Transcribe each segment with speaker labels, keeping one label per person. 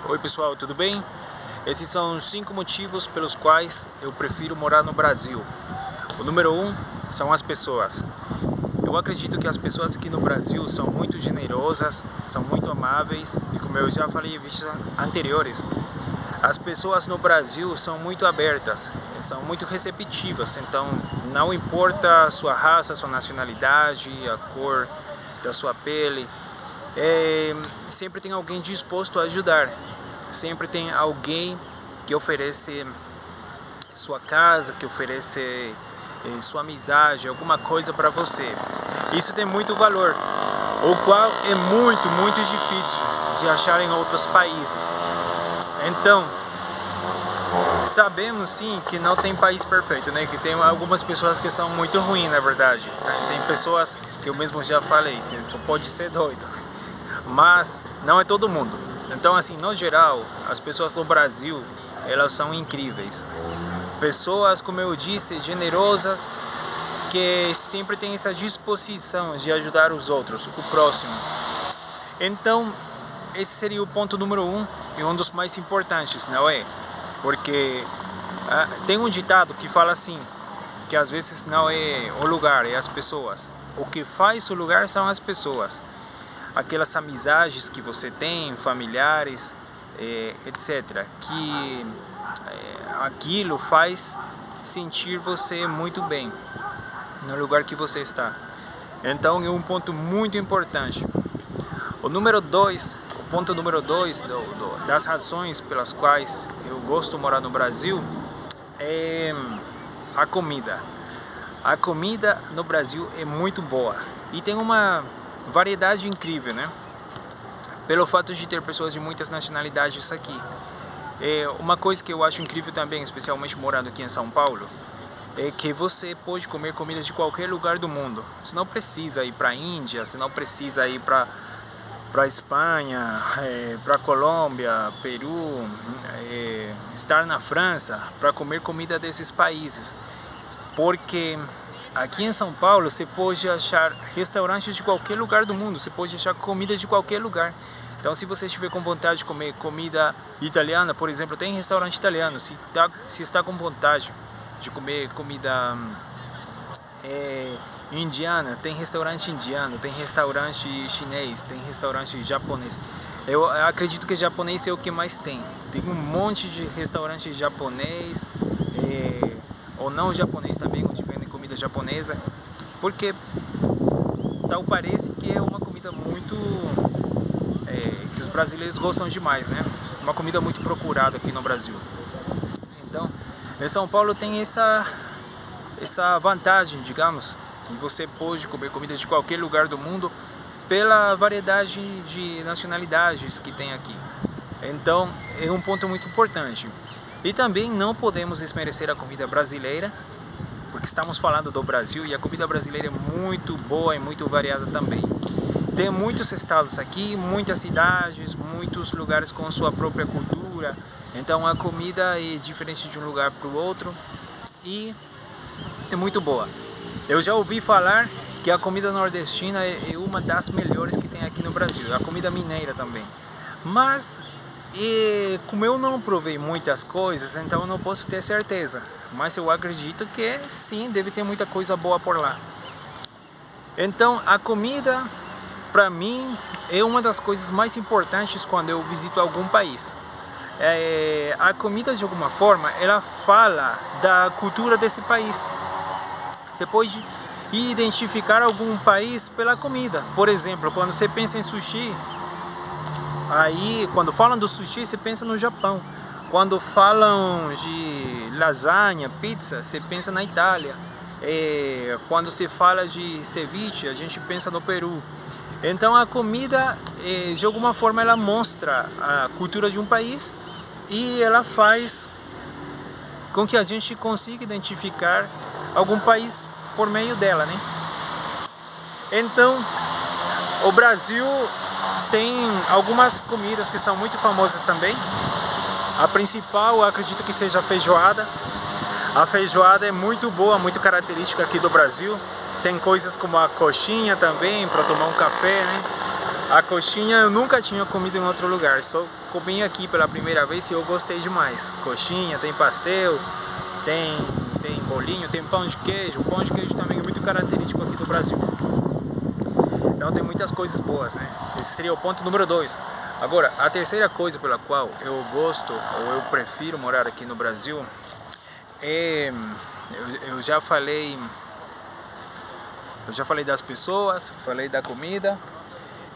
Speaker 1: Oi pessoal, tudo bem? Esses são os 5 motivos pelos quais eu prefiro morar no Brasil. O número 1 são as pessoas. Eu acredito que as pessoas aqui no Brasil são muito generosas, são muito amáveis e, como eu já falei em vídeos anteriores, as pessoas no Brasil são muito abertas, são muito receptivas. Então não importa a sua raça, a sua nacionalidade, a cor da sua pele, sempre tem alguém disposto a ajudar. Sempre tem alguém que oferece sua casa, que oferece sua amizade, alguma coisa para você. Isso tem muito valor, o qual é muito difícil de achar em outros países. Então, sabemos sim que não tem país perfeito, né? Que tem algumas pessoas que são muito ruins, na verdade. Tem pessoas que eu mesmo já falei, que só pode ser doido. Mas não é todo mundo. Então, assim, no geral, as pessoas do Brasil, elas são incríveis. Pessoas, como eu disse, generosas, que sempre têm essa disposição de ajudar os outros, o próximo. Então, esse seria o ponto número 1 e um dos mais importantes, não é? Porque tem um ditado que fala assim, que às vezes não é o lugar, é as pessoas. O que faz o lugar são as pessoas. Aquelas amizades que você tem, familiares, etc. Que aquilo faz sentir você muito bem no lugar que você está. Então é um ponto muito importante. O ponto número 2 das razões pelas quais eu gosto de morar no Brasil é a comida. A comida no Brasil é muito boa e tem uma variedade incrível, né? Pelo fato de ter pessoas de muitas nacionalidades aqui. Uma coisa que eu acho incrível também, especialmente morando aqui em São Paulo, é que você pode comer comida de qualquer lugar do mundo. Você não precisa ir para a Índia, você não precisa ir para a Espanha, para a Colômbia, Peru, estar na França para comer comida desses países. Porque aqui em São Paulo você pode achar restaurantes de qualquer lugar do mundo, você pode achar comida de qualquer lugar. Então, se você estiver com vontade de comer comida italiana, por exemplo, tem restaurante italiano. Se está com vontade de comer comida indiana, tem restaurante indiano, tem restaurante chinês, tem restaurante japonês. Eu acredito que japonês é o que mais tem. Tem um monte de restaurante japonês, ou não japonês também, onde vendem comida japonesa, porque tal parece que é uma comida muito que os brasileiros gostam demais, né? Uma comida muito procurada aqui no Brasil. Então, em São Paulo tem essa vantagem, digamos, que você pode comer comida de qualquer lugar do mundo pela variedade de nacionalidades que tem aqui. Então, é um ponto muito importante. E também não podemos desmerecer a comida brasileira, porque estamos falando do Brasil e a comida brasileira é muito boa e muito variada também. Tem muitos estados aqui, muitas cidades, muitos lugares com sua própria cultura. Então a comida é diferente de um lugar para o outro e é muito boa. Eu já ouvi falar que a comida nordestina é uma das melhores que tem aqui no Brasil, a comida mineira também. Mas como eu não provei muitas coisas, então eu não posso ter certeza. Mas eu acredito que sim, deve ter muita coisa boa por lá. Então a comida, para mim, é uma das coisas mais importantes quando eu visito algum país. A comida, de alguma forma, ela fala da cultura desse país. Você pode identificar algum país pela comida. Por exemplo, quando você pensa em sushi, aí, quando falam do sushi, você pensa no Japão. Quando falam de lasanha, pizza, você pensa na Itália. Quando se fala de ceviche, a gente pensa no Peru. Então a comida, de alguma forma, ela mostra a cultura de um país e ela faz com que a gente consiga identificar algum país por meio dela, né? Então, o Brasil tem algumas comidas que são muito famosas também. A principal, eu acredito que seja a feijoada. A feijoada é muito boa, muito característica aqui do Brasil. Tem coisas como a coxinha também, para tomar um café, né? A coxinha eu nunca tinha comido em outro lugar, só comi aqui pela primeira vez e eu gostei demais. Coxinha, tem pastel, tem bolinho, tem pão de queijo. O pão de queijo também é muito característico aqui do Brasil. Então tem muitas coisas boas, né? Esse seria o ponto número 2. Agora, a terceira coisa pela qual eu gosto ou eu prefiro morar aqui no Brasil é... Eu já falei das pessoas, falei da comida.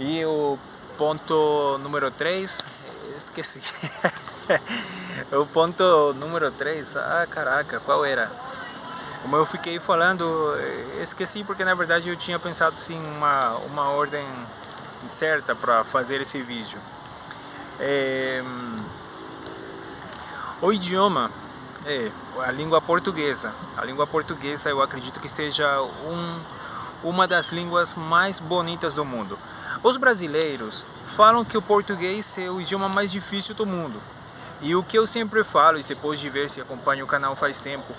Speaker 1: E o ponto número 3, esqueci. O ponto número 3, caraca, qual era? Como eu fiquei falando, esqueci porque na verdade eu tinha pensado sim uma ordem certa para fazer esse vídeo. O idioma, a língua portuguesa. A língua portuguesa eu acredito que seja uma das línguas mais bonitas do mundo. Os brasileiros falam que o português é o idioma mais difícil do mundo. E o que eu sempre falo, e depois de ver se acompanha o canal faz tempo,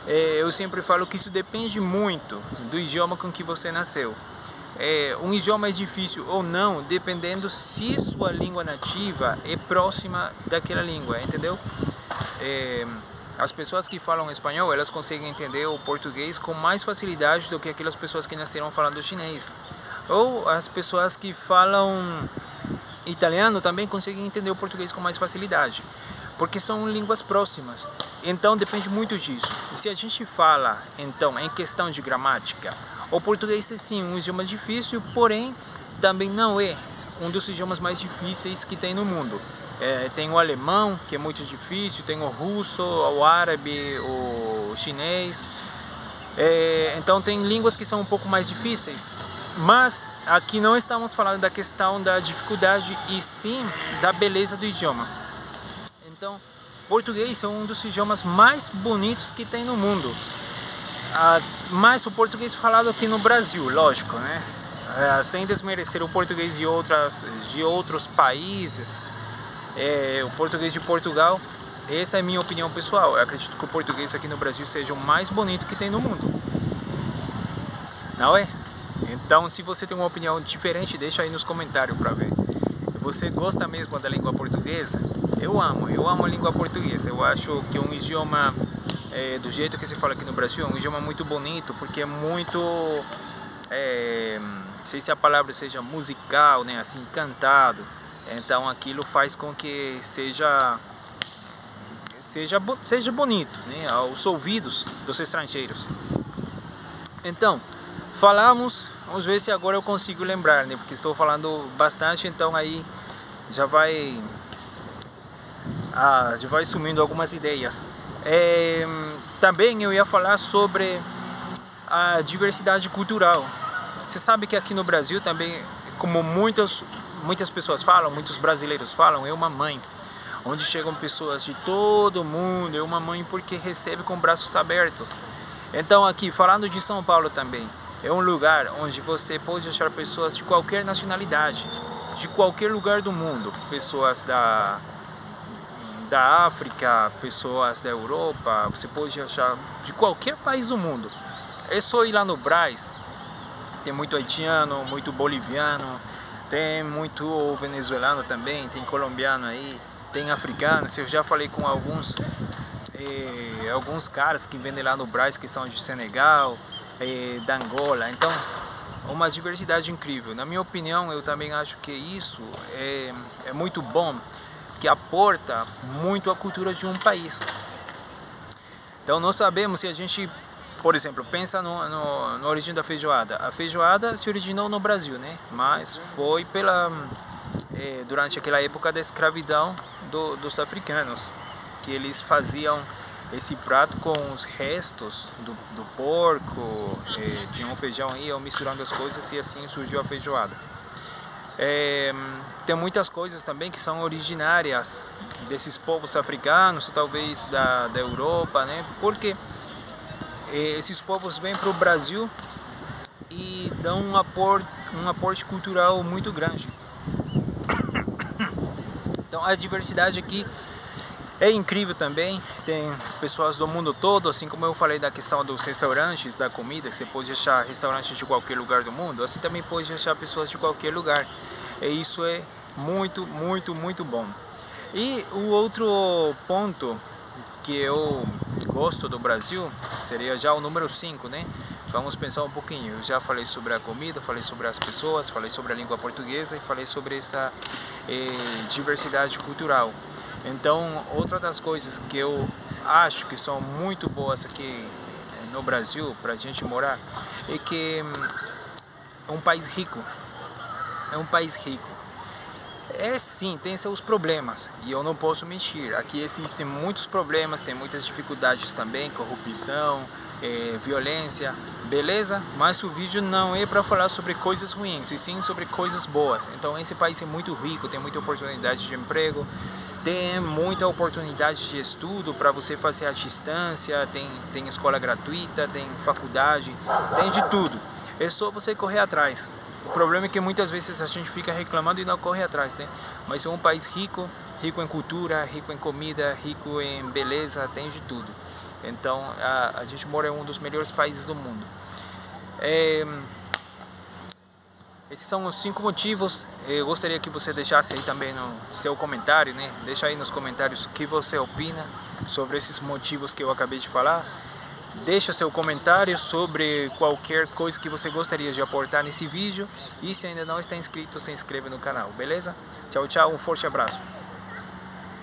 Speaker 1: eu sempre falo que isso depende muito do idioma com que você nasceu. Um idioma é difícil ou não, dependendo se sua língua nativa é próxima daquela língua, entendeu? As pessoas que falam espanhol, elas conseguem entender o português com mais facilidade do que aquelas pessoas que nasceram falando chinês. Ou as pessoas que falam italiano também conseguem entender o português com mais facilidade, porque são línguas próximas. Então depende muito disso. E se a gente fala, então, em questão de gramática, o português é sim um idioma difícil, porém também não é um dos idiomas mais difíceis que tem no mundo. Tem o alemão, que é muito difícil, tem o russo, o árabe, o chinês. Então tem línguas que são um pouco mais difíceis, mas aqui não estamos falando da questão da dificuldade e sim da beleza do idioma. Então, português é um dos idiomas mais bonitos que tem no mundo. Mas o português falado aqui no Brasil, lógico, né? Sem desmerecer o português de outros países, o português de Portugal. Essa é a minha opinião pessoal. Eu acredito que o português aqui no Brasil seja o mais bonito que tem no mundo. Não é? Então, se você tem uma opinião diferente, deixa aí nos comentários para ver. Você gosta mesmo da língua portuguesa? Eu amo a língua portuguesa. Eu acho que é um idioma, do jeito que se fala aqui no Brasil, é um idioma muito bonito, porque é muito, não sei se a palavra seja musical, né, assim, cantado. Então aquilo faz com que seja bonito, né, aos ouvidos dos estrangeiros. Então, vamos ver se agora eu consigo lembrar, né, porque estou falando bastante, então aí já vai sumindo algumas ideias. Também eu ia falar sobre a diversidade cultural. Você sabe que aqui no Brasil também, como muitas pessoas falam, muitos brasileiros falam, é uma mãe, onde chegam pessoas de todo mundo, é uma mãe porque recebe com braços abertos. Então aqui, falando de São Paulo também, é um lugar onde você pode achar pessoas de qualquer nacionalidade, de qualquer lugar do mundo, pessoas da África, pessoas da Europa, você pode achar de qualquer país do mundo. É só ir lá no Brás, tem muito haitiano, muito boliviano, tem muito venezuelano também, tem colombiano aí, tem africanos. Eu já falei com alguns caras que vendem lá no Brás, que são de Senegal, da Angola. Então, uma diversidade incrível. Na minha opinião, eu também acho que isso é muito bom, que aporta muito à cultura de um país. Então nós sabemos, se a gente, por exemplo, pensa na origem da feijoada. A feijoada se originou no Brasil, né? Mas foi durante aquela época da escravidão dos africanos, que eles faziam esse prato com os restos do porco, tinha um feijão aí, iam misturando as coisas e assim surgiu a feijoada. Tem muitas coisas também que são originárias desses povos africanos, talvez da Europa, né? Porque esses povos vêm para o Brasil e dão um aporte cultural muito grande. Então a diversidade aqui é incrível também, tem pessoas do mundo todo, assim como eu falei da questão dos restaurantes, da comida, que você pode achar restaurantes de qualquer lugar do mundo, assim também pode achar pessoas de qualquer lugar. e isso é muito, muito, muito bom. E o outro ponto que eu gosto do Brasil seria já o número 5, né? Vamos pensar um pouquinho. Eu já falei sobre a comida, falei sobre as pessoas, falei sobre a língua portuguesa e falei sobre essa diversidade cultural. Então, outra das coisas que eu acho que são muito boas aqui no Brasil para a gente morar é que é um país rico. É um país rico. É sim, tem seus problemas e eu não posso mentir. Aqui existem muitos problemas, tem muitas dificuldades também, corrupção, violência, beleza? Mas o vídeo não é para falar sobre coisas ruins, e sim sobre coisas boas. Então esse país é muito rico, tem muita oportunidade de emprego, tem muita oportunidade de estudo para você fazer à distância, tem escola gratuita, tem faculdade, tem de tudo. É só você correr atrás. O problema é que muitas vezes a gente fica reclamando e não corre atrás, né? Mas é um país rico, rico em cultura, rico em comida, rico em beleza, tem de tudo. Então a gente mora em um dos melhores países do mundo. Esses são os 5 motivos. Eu gostaria que você deixasse aí também no seu comentário, né? Deixa aí nos comentários o que você opina sobre esses motivos que eu acabei de falar. Deixa seu comentário sobre qualquer coisa que você gostaria de aportar nesse vídeo. E se ainda não está inscrito, se inscreva no canal, beleza? Tchau, tchau, um forte abraço.